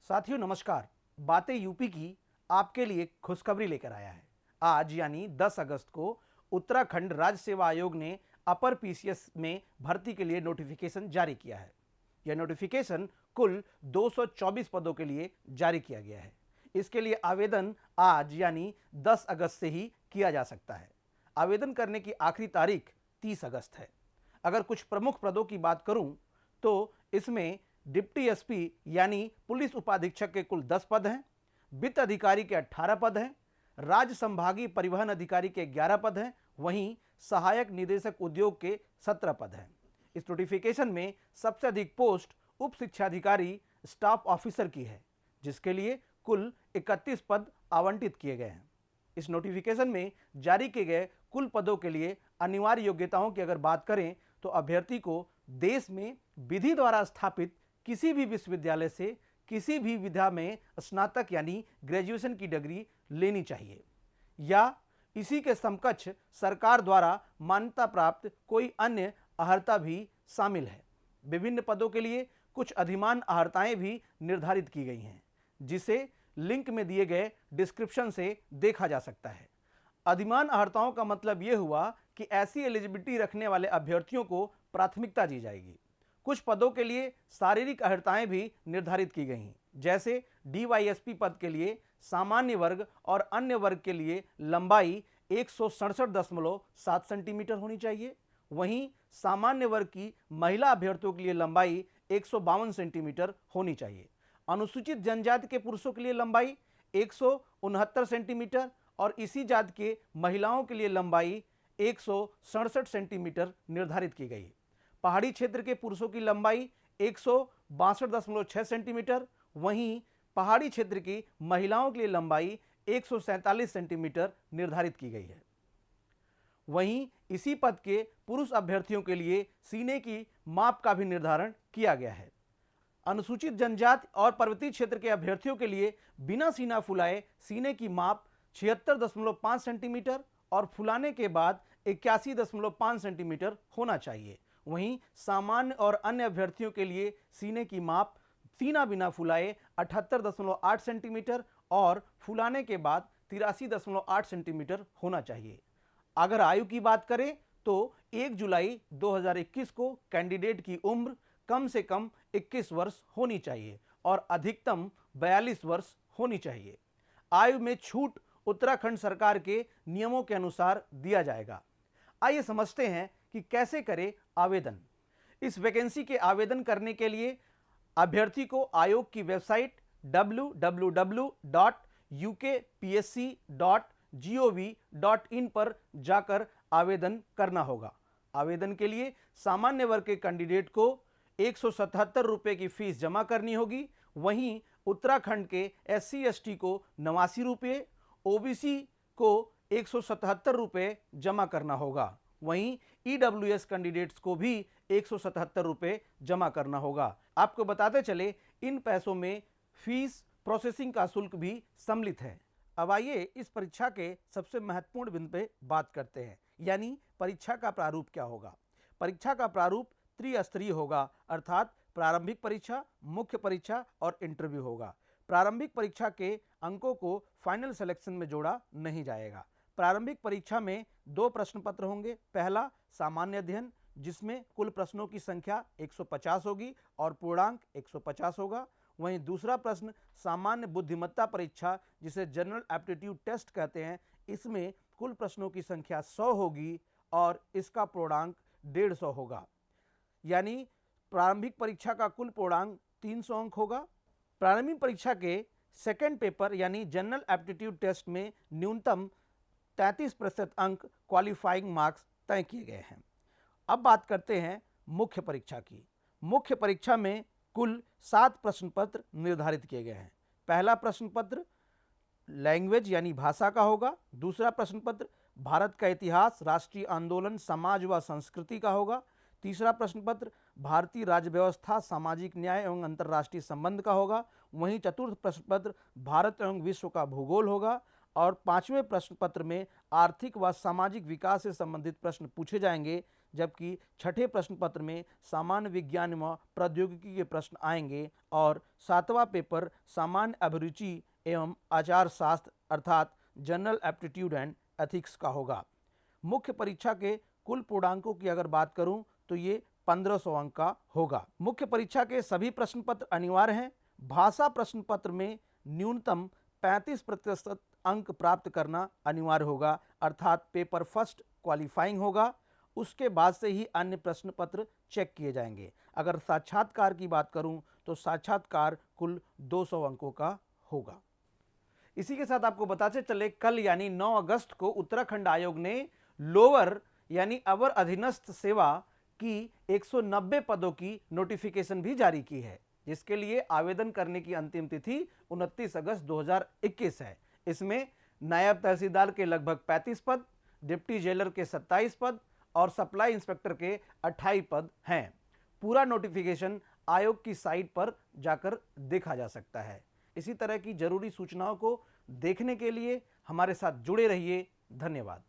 साथियों नमस्कार। बातें यूपी की आपके लिए खुशखबरी लेकर आया है। आज यानी 10 अगस्त को उत्तराखंड राज्य सेवा आयोग ने अपर पीसीएस में भर्ती के लिए नोटिफिकेशन जारी किया है। यह नोटिफिकेशन कुल 224 पदों के लिए जारी किया गया है। इसके लिए आवेदन आज यानी 10 अगस्त से ही किया जा सकता है। आवेदन करने की आखिरी तारीख 30 अगस्त है। अगर कुछ प्रमुख पदों की बात करूं तो इसमें डिप्टी एसपी यानी पुलिस उपाधीक्षक के कुल 10 पद हैं, वित्त अधिकारी के 18 पद हैं, राज्य संभागीय परिवहन अधिकारी के 11 पद हैं, वहीं सहायक निदेशक उद्योग के 17 पद हैं। इस नोटिफिकेशन में सबसे अधिक पोस्ट उप शिक्षाधिकारी स्टाफ ऑफिसर की है, जिसके लिए कुल 31 पद आवंटित किए गए हैं। इस नोटिफिकेशन में जारी किए गए कुल पदों के लिए अनिवार्य योग्यताओं की अगर बात करें तो अभ्यर्थी को देश में विधि द्वारा स्थापित किसी भी विश्वविद्यालय से किसी भी विधा में स्नातक यानी ग्रेजुएशन की डिग्री लेनी चाहिए या इसी के समकक्ष सरकार द्वारा मान्यता प्राप्त कोई अन्य अर्हता भी शामिल है। विभिन्न पदों के लिए कुछ अधिमान अर्हताएं भी निर्धारित की गई हैं, जिसे लिंक में दिए गए डिस्क्रिप्शन से देखा जा सकता है। अधिमान अर्हताओं का मतलब यह हुआ कि ऐसी एलिजिबिलिटी रखने वाले अभ्यर्थियों को प्राथमिकता दी जाएगी। कुछ पदों के लिए शारीरिक अर्हताएं भी निर्धारित की गई हैं, जैसे डीवाईएसपी पद के लिए सामान्य वर्ग और अन्य वर्ग के लिए लंबाई 167.7 सेंटीमीटर होनी चाहिए। वहीं सामान्य वर्ग की महिला अभ्यर्थियों के लिए लंबाई 152 सेंटीमीटर होनी चाहिए। अनुसूचित जनजाति के पुरुषों के लिए लंबाई 169 सेंटीमीटर और इसी जाति के महिलाओं के लिए लंबाई 167 सेंटीमीटर निर्धारित की गई है। पहाड़ी क्षेत्र के पुरुषों की लंबाई 162.6 सेंटीमीटर, वहीं पहाड़ी क्षेत्र की महिलाओं के लिए लंबाई 147 सेंटीमीटर निर्धारित की गई है। वहीं इसी पद के पुरुष अभ्यर्थियों के लिए सीने की माप का भी निर्धारण किया गया है। अनुसूचित जनजाति और पर्वतीय क्षेत्र के अभ्यर्थियों के लिए बिना सीना फुलाए सीने की माप 76.5 सेंटीमीटर और फुलाने के बाद 81.5 सेंटीमीटर होना चाहिए। वहीं सामान्य और अन्य अभ्यर्थियों के लिए सीने की माप सीना बिना फुलाए 78.8 सेंटीमीटर और फुलाने के बाद 83.8 सेंटीमीटर होना चाहिए। अगर आयु की बात करें तो 1 जुलाई 2021 को कैंडिडेट की उम्र कम से कम 21 वर्ष होनी चाहिए और अधिकतम 42 वर्ष होनी चाहिए। आयु में छूट उत्तराखंड सरकार के नियमों के अनुसार दिया जाएगा। आइए समझते हैं कि कैसे करें आवेदन। इस वैकेंसी के आवेदन करने के लिए अभ्यर्थी को आयोग की वेबसाइट www.ukpsc.gov.in पर जाकर आवेदन करना होगा। आवेदन के लिए सामान्य वर्ग के कैंडिडेट को 177 रुपये की फीस जमा करनी होगी। वहीं उत्तराखंड के SC ST को 89 रुपये, OBC को 177 रुपये जमा करना होगा। वहीं EWS कैंडिडेट्स को भी 177 रुपये जमा करना होगा। आपको बताते चले इन पैसों में फीस प्रोसेसिंग का शुल्क भी सम्मिलित है। अब आइए इस परीक्षा के सबसे महत्वपूर्ण बिंदु पे बात करते हैं, यानी परीक्षा का प्रारूप क्या होगा। परीक्षा का प्रारूप त्रिस्तरीय होगा, अर्थात प्रारंभिक परीक्षा, मुख्य परीक्षा और इंटरव्यू होगा। प्रारंभिक परीक्षा के अंकों को फाइनल सिलेक्शन में जोड़ा नहीं जाएगा। प्रारंभिक परीक्षा में 2 प्रश्न पत्र होंगे। पहला सामान्य अध्ययन, जिसमें कुल प्रश्नों की संख्या 150 होगी और पूर्णांक 150 होगा। वहीं दूसरा प्रश्न सामान्य बुद्धिमत्ता परीक्षा, जिसे जनरल एप्टीट्यूड टेस्ट कहते हैं, इसमें कुल प्रश्नों की संख्या 100 होगी और इसका पूर्णांक 150 होगा। यानी प्रारंभिक परीक्षा का कुल पूर्णांक 300 अंक होगा। प्रारंभिक परीक्षा के सेकेंड पेपर यानी जनरल एप्टीट्यूड टेस्ट में न्यूनतम 33% अंक क्वालिफाइंग मार्क्स तय किए गए हैं। अब बात करते हैं मुख्य परीक्षा की। मुख्य परीक्षा में कुल 7 प्रश्न पत्र निर्धारित किए गए हैं। पहला प्रश्न पत्र लैंग्वेज यानी भाषा का होगा। दूसरा प्रश्न पत्र भारत का इतिहास, राष्ट्रीय आंदोलन, समाज व संस्कृति का होगा। तीसरा प्रश्न पत्र भारतीय राज्य व्यवस्था, सामाजिक न्याय एवं अंतर्राष्ट्रीय संबंध का होगा। वहीं चतुर्थ प्रश्न पत्र भारत एवं विश्व का भूगोल होगा और 5वें प्रश्न पत्र में आर्थिक व सामाजिक विकास से संबंधित प्रश्न पूछे जाएंगे, जबकि छठे प्रश्न पत्र में सामान्य विज्ञान व प्रौद्योगिकी के प्रश्न आएंगे और सातवां पेपर सामान्य अभिरुचि एवं आचार शास्त्र अर्थात जनरल एप्टीट्यूड एंड एथिक्स का होगा। मुख्य परीक्षा के कुल पूर्णांकों की अगर बात करूं तो ये 1500 अंक का होगा। मुख्य परीक्षा के सभी प्रश्न पत्र अनिवार्य हैं। भाषा प्रश्न पत्र में न्यूनतम 35% अंक प्राप्त करना अनिवार्य होगा, अर्थात पेपर फर्स्ट क्वालिफाइंग होगा। उसके बाद से ही अन्य प्रश्न पत्र चेक किए जाएंगे। अगर साक्षात्कार की बात करूं तो साक्षात्कार कुल 200 अंकों का होगा। इसी के साथ आपको बताते चले, कल यानी 9 अगस्त को उत्तराखंड आयोग ने लोअर यानी अवर अधीनस्थ सेवा की 190 पदों की नोटिफिकेशन भी जारी की है, जिसके लिए आवेदन करने की अंतिम तिथि 29 अगस्त 2021 है। इसमें नायब तहसीलदार के लगभग 35 पद, डिप्टी जेलर के 27 पद और सप्लाई इंस्पेक्टर के 28 पद हैं। पूरा नोटिफिकेशन आयोग की साइट पर जाकर देखा जा सकता है। इसी तरह की जरूरी सूचनाओं को देखने के लिए हमारे साथ जुड़े रहिए। धन्यवाद।